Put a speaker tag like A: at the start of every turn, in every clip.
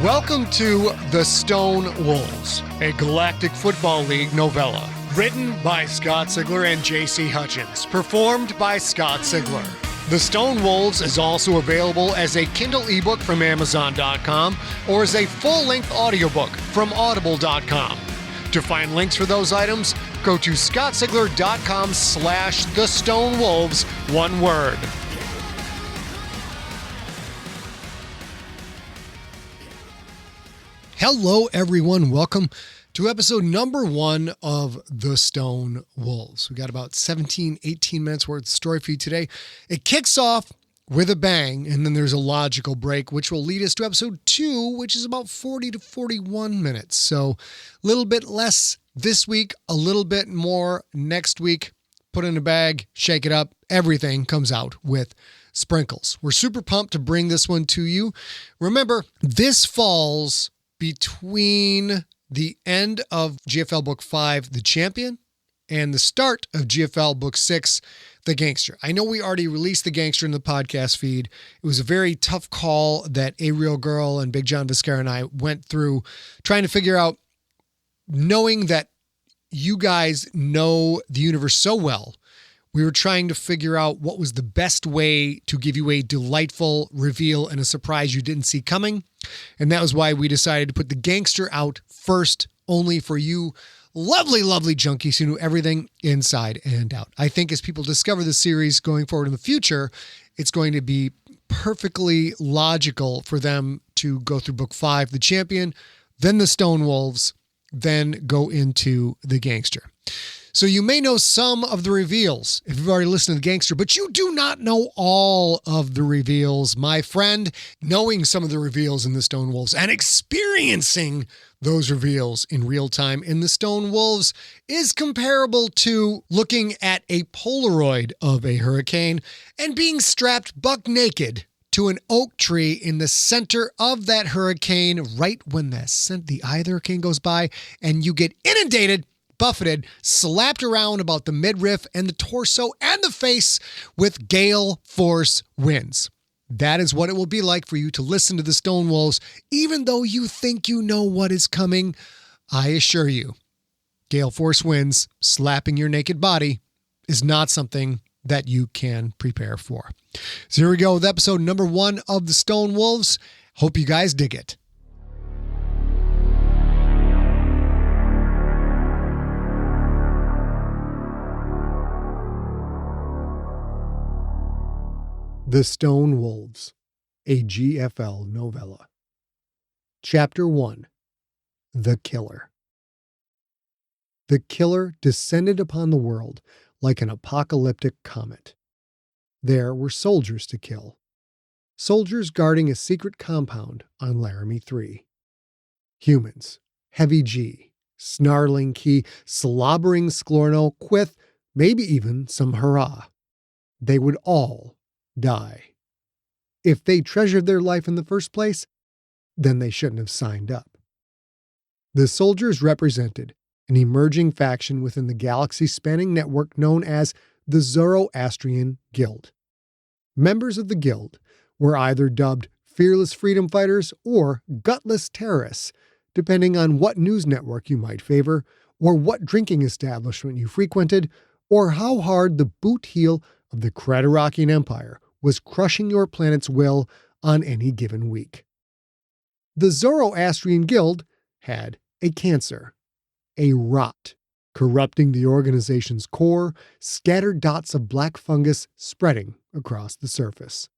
A: Welcome to The Stone Wolves, a Galactic Football League novella. Written by Scott Sigler and J.C. Hutchins. Performed by Scott Sigler. The Stone Wolves is also available as a Kindle ebook from Amazon.com or as a full-length audiobook from Audible.com. To find links for those items, go to scottsigler.com/The Stone Wolves, one word. Hello, everyone. Welcome to episode number 1 of The Stone Wolves. We got about 17, 18 minutes worth of story for you today. It kicks off with a bang, and then there's a logical break, which will lead us to episode 2, which is about 40 to 41 minutes. So a little bit less this week, a little bit more next week. Put in a bag, shake it up. Everything comes out with sprinkles. We're super pumped to bring this one to you. Remember, this falls between the end of GFL Book 5, The Champion, and the start of GFL Book 6, The Gangster. I know we already released The Gangster in the podcast feed. It was a very tough call that Ariel Girl and Big John Viscara and I went through trying to figure out, knowing that you guys know the universe so well. We were trying to figure out what was the best way to give you a delightful reveal and a surprise you didn't see coming. And that was why we decided to put The Gangster out first, only for you lovely, lovely junkies who knew everything inside and out. I think as people discover the series going forward in the future, it's going to be perfectly logical for them to go through Book 5, The Champion, then The Stone Wolves, then go into The Gangster. So you may know some of the reveals if you've already listened to The Gangster, but you do not know all of the reveals. My friend, knowing some of the reveals in The Stone Wolves and experiencing those reveals in real time in The Stone Wolves is comparable to looking at a Polaroid of a hurricane and being strapped buck naked to an oak tree in the center of that hurricane right when the eye of the hurricane goes by, and you get inundated, buffeted, slapped around about the midriff and the torso and the face with gale force winds. That is what it will be like for you to listen to the Stone Wolves, even though you think you know what is coming. I assure you, gale force winds slapping your naked body is not something that you can prepare for. So here we go with episode number 1 of the Stone Wolves. Hope you guys dig it. The Stone Wolves, a GFL novella. Chapter 1, The Killer. The killer descended upon the world like an apocalyptic comet. There were soldiers to kill. Soldiers guarding a secret compound on Laramie 3. Humans, Heavy G, Snarling Key, Slobbering Sklorno, Quith, maybe even some Hurrah. They would all die. If they treasured their life in the first place, then they shouldn't have signed up. The soldiers represented an emerging faction within the galaxy-spanning network known as the Zoroastrian Guild. Members of the Guild were either dubbed fearless freedom fighters or gutless terrorists, depending on what news network you might favor, or what drinking establishment you frequented, or how hard the boot heel of the Craterakian Empire was crushing your planet's will on any given week. The Zoroastrian Guild had a cancer, a rot, corrupting the organization's core, scattered dots of black fungus spreading across the surface.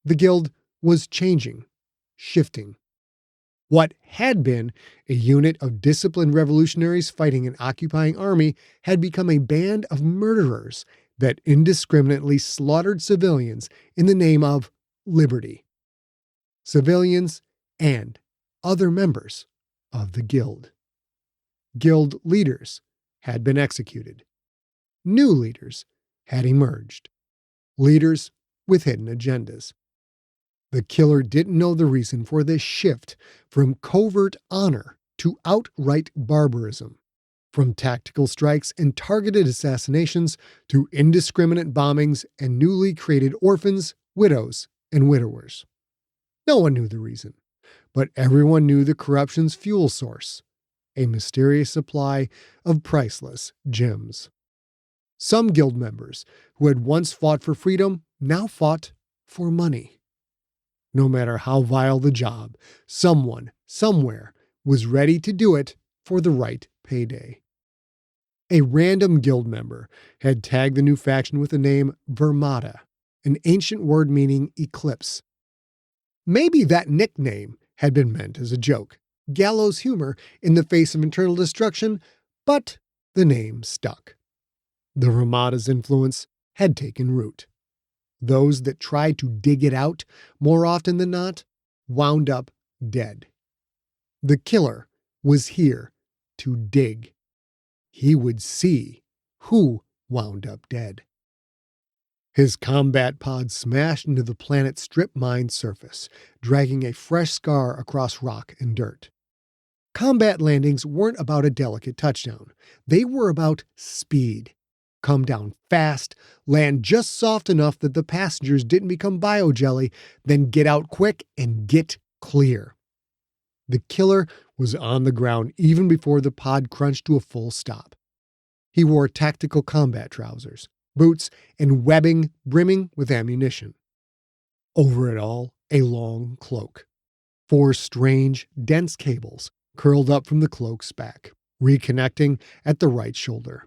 A: The Guild was changing, shifting. What had been a unit of disciplined revolutionaries fighting an occupying army had become a band of murderers that indiscriminately slaughtered civilians in the name of liberty. Civilians and other members of the Guild. Guild leaders had been executed. New leaders had emerged. Leaders with hidden agendas. The killer didn't know the reason for this shift from covert honor to outright barbarism. From tactical strikes and targeted assassinations to indiscriminate bombings and newly created orphans, widows, and widowers. No one knew the reason. but everyone knew the corruption's fuel source, a mysterious supply of priceless gems. Some guild members who had once fought for freedom now fought for money. No matter how vile the job, someone, somewhere, was ready to do it for the right payday. A random guild member had tagged the new faction with the name Vermata, an ancient word meaning eclipse. Maybe that nickname had been meant as a joke, gallows humor in the face of internal destruction, but the name stuck. The Vermata's influence had taken root. Those that tried to dig it out, more often than not, wound up dead. The killer was here to dig. He would see who wound up dead. His combat pod smashed into the planet's strip mine surface, dragging a fresh scar across rock and dirt. Combat landings weren't about a delicate touchdown. They were about speed. Come down fast, land just soft enough that the passengers didn't become biojelly, then get out quick and get clear. The killer was on the ground even before the pod crunched to a full stop. He wore tactical combat trousers, boots, and webbing brimming with ammunition. Over it all, a long cloak. 4 strange, dense cables curled up from the cloak's back, reconnecting at the right shoulder.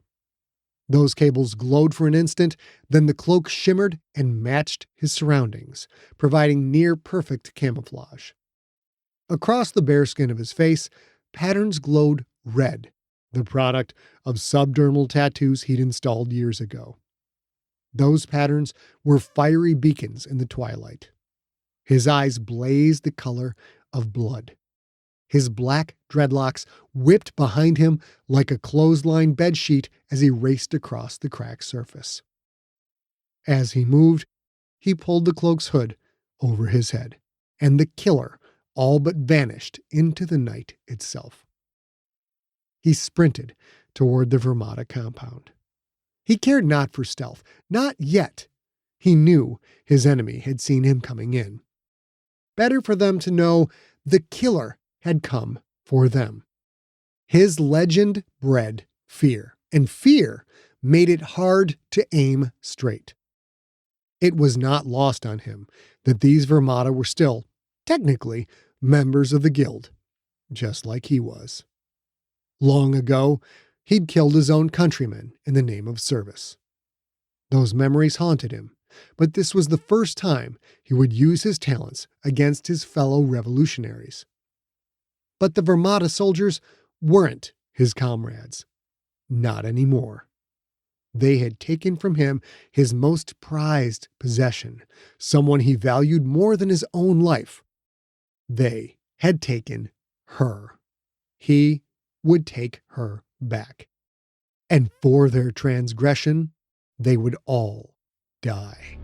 A: Those cables glowed for an instant, then the cloak shimmered and matched his surroundings, providing near-perfect camouflage. Across the bare skin of his face, patterns glowed red, the product of subdermal tattoos he'd installed years ago. Those patterns were fiery beacons in the twilight. His eyes blazed the color of blood. His black dreadlocks whipped behind him like a clothesline bedsheet as he raced across the cracked surface. As he moved, he pulled the cloak's hood over his head, and the killer all but vanished into the night itself. He sprinted toward the Vermata compound. He cared not for stealth, not yet. He knew his enemy had seen him coming in. Better for them to know the killer had come for them. His legend bred fear, and fear made it hard to aim straight. It was not lost on him that these Vermata were still, technically, members of the guild, just like he was. Long ago, he'd killed his own countrymen in the name of service. Those memories haunted him, but this was the first time he would use his talents against his fellow revolutionaries. But the Vermata soldiers weren't his comrades. Not anymore. They had taken from him his most prized possession, someone he valued more than his own life. They had taken her. He would take her back. And for their transgression, they would all die.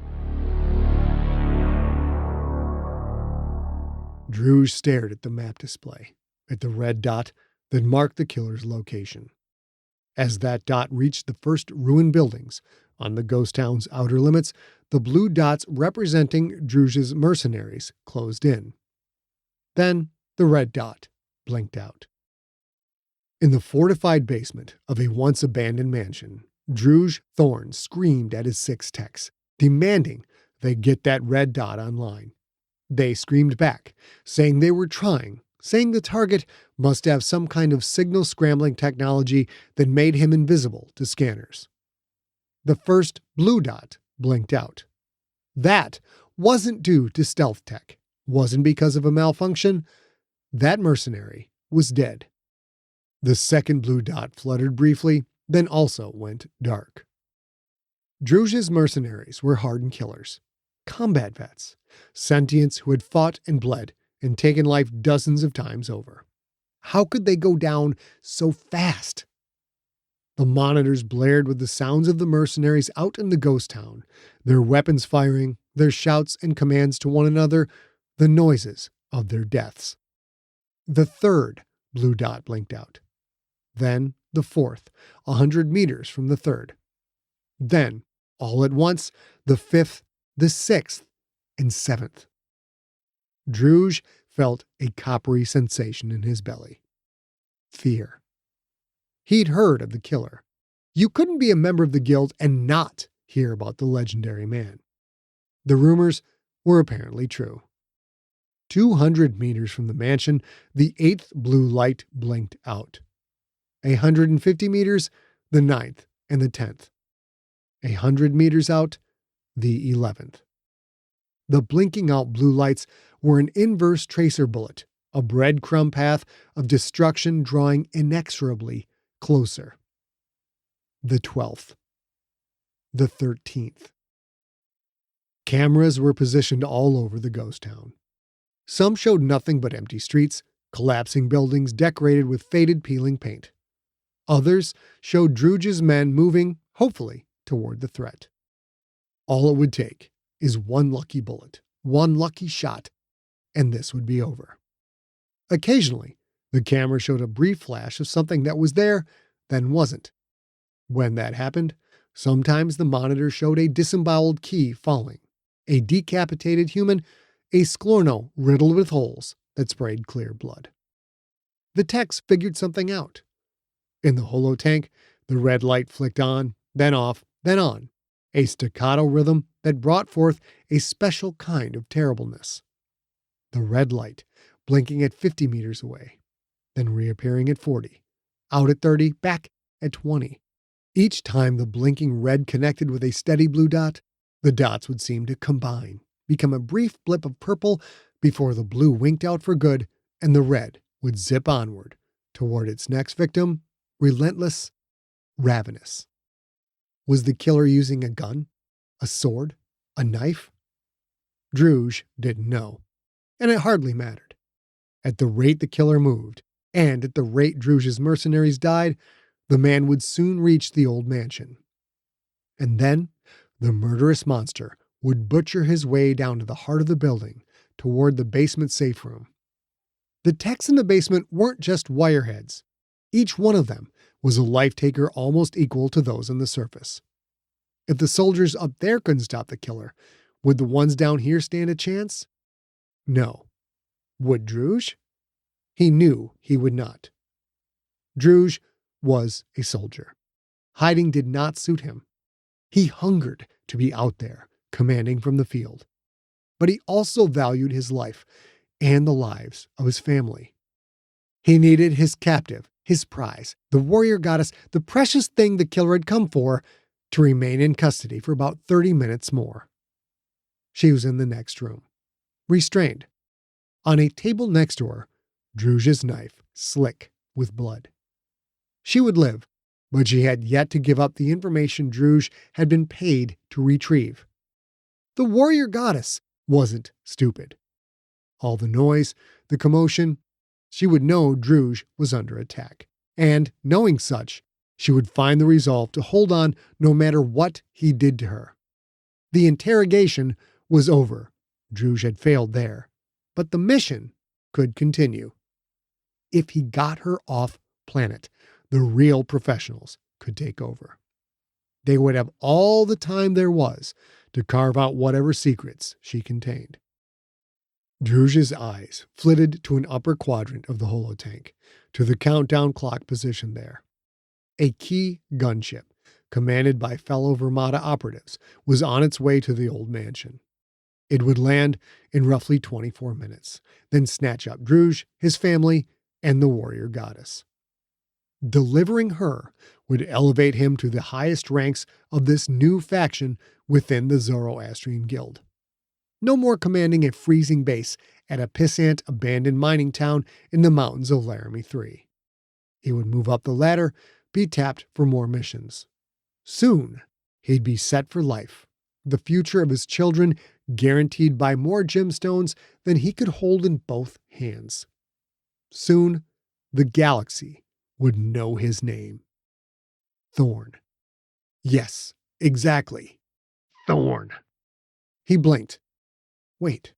A: Druge stared at the map display, at the red dot that marked the killer's location. As that dot reached the first ruined buildings on the ghost town's outer limits, the blue dots representing Druge's mercenaries closed in. Then the red dot blinked out. In the fortified basement of a once-abandoned mansion, Druge Thorne screamed at his 6 techs, demanding they get that red dot online. They screamed back, saying they were trying, saying the target must have some kind of signal scrambling technology that made him invisible to scanners. The first blue dot blinked out. That wasn't due to stealth tech, wasn't because of a malfunction. That mercenary was dead. The second blue dot fluttered briefly, then also went dark. Druge's mercenaries were hardened killers, combat vets, sentients who had fought and bled and taken life dozens of times over. How could they go down so fast? The monitors blared with the sounds of the mercenaries out in the ghost town, their weapons firing, their shouts and commands to one another, the noises of their deaths. The third blue dot blinked out. Then the fourth, 100 meters from the third. Then, all at once, the fifth, the sixth, and seventh. Druge felt a coppery sensation in his belly. Fear. He'd heard of the killer. You couldn't be a member of the guild and not hear about the legendary man. The rumors were apparently true. 200 meters from the mansion, the 8th blue light blinked out. 150 meters, the 9th and the 10th. 100 meters out, the 11th. The blinking out blue lights were an inverse tracer bullet, a breadcrumb path of destruction drawing inexorably closer. The 12th. The 13th. Cameras were positioned all over the ghost town. Some showed nothing but empty streets, collapsing buildings decorated with faded peeling paint. Others showed Druge's men moving, hopefully, toward the threat. All it would take is one lucky bullet, one lucky shot, and this would be over. Occasionally, the camera showed a brief flash of something that was there, then wasn't. When that happened, sometimes the monitor showed a disemboweled key falling, a decapitated human, a Sklorno riddled with holes that sprayed clear blood. The techs figured something out. In the holotank, the red light flicked on, then off, then on, a staccato rhythm that brought forth a special kind of terribleness. The red light blinking at 50 meters away, then reappearing at 40, out at 30, back at 20. Each time the blinking red connected with a steady blue dot, the dots would seem to combine, become a brief blip of purple before the blue winked out for good and the red would zip onward toward its next victim, relentless, ravenous. Was the killer using a gun, a sword, a knife? Druge didn't know, and it hardly mattered. At the rate the killer moved, and at the rate Druge's mercenaries died, the man would soon reach the old mansion. And then the murderous monster would butcher his way down to the heart of the building, toward the basement safe room. The techs in the basement weren't just wireheads. Each one of them was a life-taker almost equal to those on the surface. If the soldiers up there couldn't stop the killer, would the ones down here stand a chance? No. Would Druge? He knew he would not. Druge was a soldier. Hiding did not suit him. He hungered to be out there, commanding from the field. But he also valued his life and the lives of his family. He needed his captive, his prize, the warrior goddess, the precious thing the killer had come for, to remain in custody for about 30 minutes more. She was in the next room, restrained. On a table next to her, Druge's knife, slick with blood. She would live, but she had yet to give up the information Druge had been paid to retrieve. The warrior goddess wasn't stupid. All the noise, the commotion, she would know Druge was under attack. And, knowing such, she would find the resolve to hold on no matter what he did to her. The interrogation was over. Druge had failed there. But the mission could continue. If he got her off planet, the real professionals could take over. They would have all the time there was to carve out whatever secrets she contained. Druge's eyes flitted to an upper quadrant of the holotank, to the countdown clock position there. A key gunship, commanded by fellow Vermata operatives, was on its way to the old mansion. It would land in roughly 24 minutes, then snatch up Druge, his family, and the warrior goddess. Delivering her would elevate him to the highest ranks of this new faction within the Zoroastrian Guild. No more commanding a freezing base at a pissant abandoned mining town in the mountains of Laramie III. He would move up the ladder, be tapped for more missions. Soon, he'd be set for life, the future of his children guaranteed by more gemstones than he could hold in both hands. Soon, the galaxy would know his name. Thorn. Yes, exactly. Thorn. He blinked. Wait,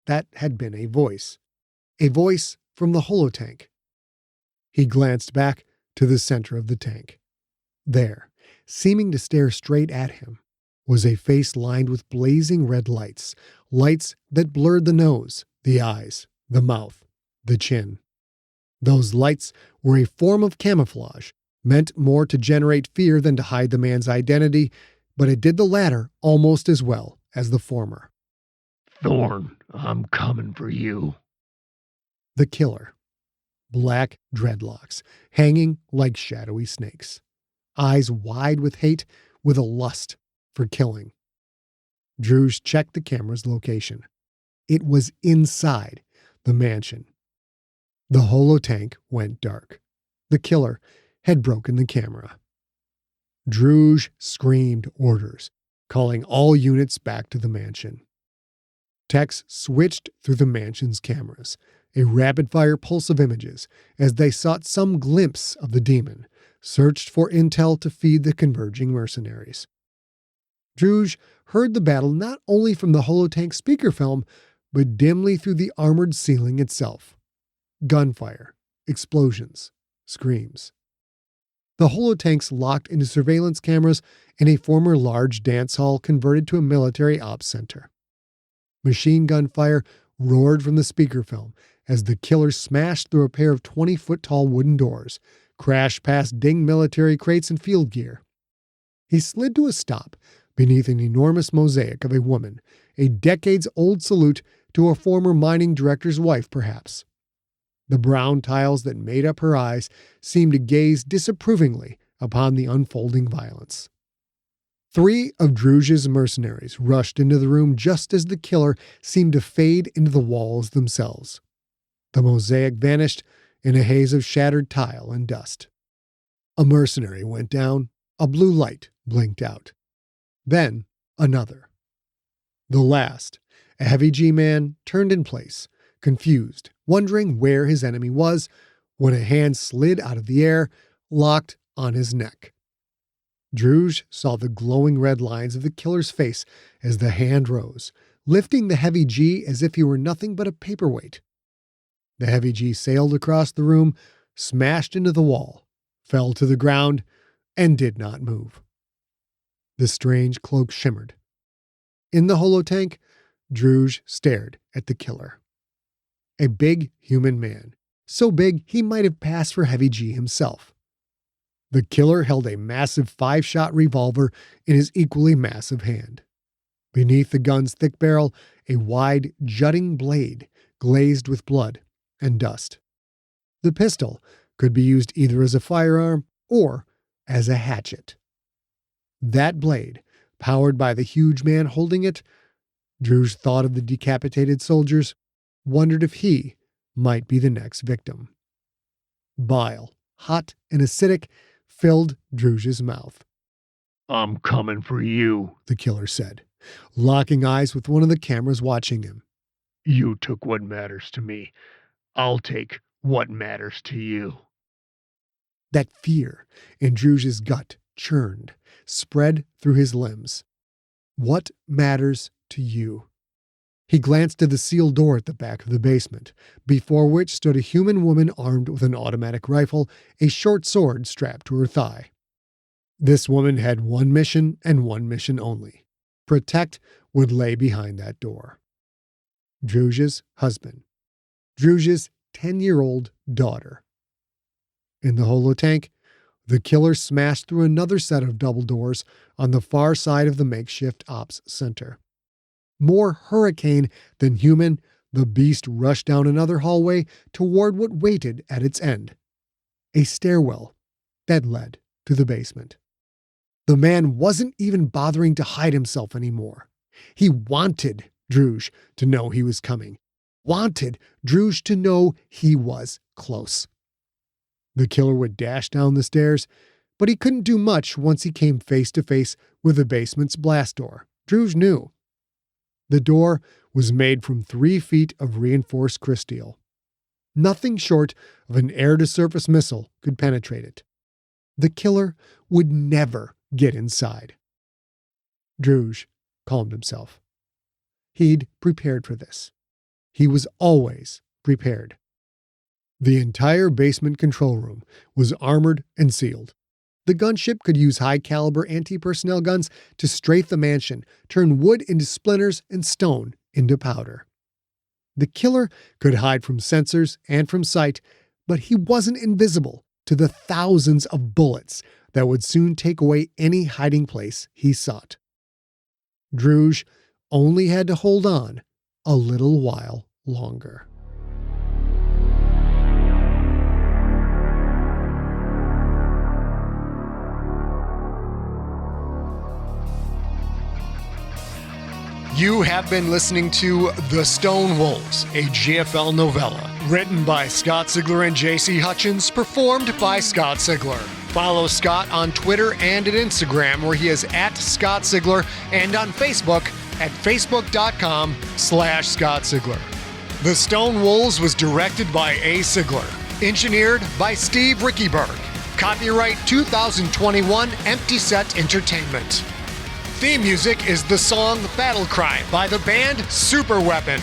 A: that had been a voice. A voice from the holotank. He glanced back to the center of the tank. There, seeming to stare straight at him, was a face lined with blazing red lights, lights that blurred the nose, The eyes, the mouth, the chin. Those lights were a form of camouflage, meant more to generate fear than to hide the man's identity, but it did the latter almost as well as the former.
B: Thorn, I'm coming for you.
A: The killer. Black dreadlocks, hanging like shadowy snakes. Eyes wide with hate, with a lust for killing. Druge checked the camera's location. It was inside the mansion. The holotank went dark. The killer had broken the camera. Druge screamed orders, calling all units back to the mansion. Techs switched through the mansion's cameras, a rapid-fire pulse of images, as they sought some glimpse of the demon, searched for intel to feed the converging mercenaries. Druge heard the battle not only from the holotank speakerfilm, but dimly through the armored ceiling itself. Gunfire, explosions, screams. The holotanks locked into surveillance cameras in a former large dance hall converted to a military ops center. Machine gun fire roared from the speakerfilm as the killer smashed through a pair of 20-foot-tall wooden doors, crashed past dinged military crates and field gear. He slid to a stop beneath an enormous mosaic of a woman, a decades-old salute to a former mining director's wife, perhaps. The brown tiles that made up her eyes seemed to gaze disapprovingly upon the unfolding violence. 3 of Druge's mercenaries rushed into the room just as the killer seemed to fade into the walls themselves. The mosaic vanished in a haze of shattered tile and dust. A mercenary went down, a blue light blinked out. Then another. The last, a heavy G-man, turned in place, confused, wondering where his enemy was, when a hand slid out of the air, locked on his neck. Druge saw the glowing red lines of the killer's face as the hand rose, lifting the heavy G as if he were nothing but a paperweight. The heavy G sailed across the room, smashed into the wall, fell to the ground, and did not move. The strange cloak shimmered. In the holotank, Druge stared at the killer. A big human man, so big he might have passed for Heavy G himself. The killer held a massive 5-shot revolver in his equally massive hand. Beneath the gun's thick barrel, a wide, jutting blade glazed with blood and dust. The pistol could be used either as a firearm or as a hatchet. That blade, powered by the huge man holding it, Druge thought of the decapitated soldiers, wondered if he might be the next victim. Bile, hot and acidic, filled Druge's mouth.
B: I'm coming for you,
A: the killer said, locking eyes with one of the cameras watching him.
B: You took what matters to me. I'll take what matters to you.
A: That fear in Druge's gut churned, spread through his limbs. What matters to you? He glanced to the sealed door at the back of the basement, before which stood a human woman armed with an automatic rifle, a short sword strapped to her thigh. This woman had one mission and one mission only. Protect what lay behind that door. Druge's husband. Druge's 10-year-old daughter. In the holotank, the killer smashed through another set of double doors on the far side of the makeshift ops center. More hurricane than human, the beast rushed down another hallway toward what waited at its end. A stairwell that led to the basement. The man wasn't even bothering to hide himself anymore. He wanted Druge to know he was coming. Wanted Druge to know he was close. The killer would dash down the stairs, but he couldn't do much once he came face to face with the basement's blast door. Druge knew. The door was made from 3 feet of reinforced crysteel. Nothing short of an air-to-surface missile could penetrate it. The killer would never get inside. Druge calmed himself. He'd prepared for this. He was always prepared. The entire basement control room was armored and sealed. The gunship could use high-caliber anti-personnel guns to strafe the mansion, turn wood into splinters and stone into powder. The killer could hide from sensors and from sight, but he wasn't invisible to the thousands of bullets that would soon take away any hiding place he sought. Druge only had to hold on a little while longer.
C: You have been listening to The Stone Wolves, a GFL novella. Written by Scott Sigler and J.C. Hutchins, performed by Scott Sigler. Follow Scott on Twitter and at Instagram, where he is at Scott Sigler, and on Facebook at facebook.com/Scott Sigler. The Stone Wolves was directed by A. Sigler. Engineered by Steve Riekeberg. Copyright 2021 Empty Set Entertainment. Theme music is the song Battle Cry by the band Super Weapon.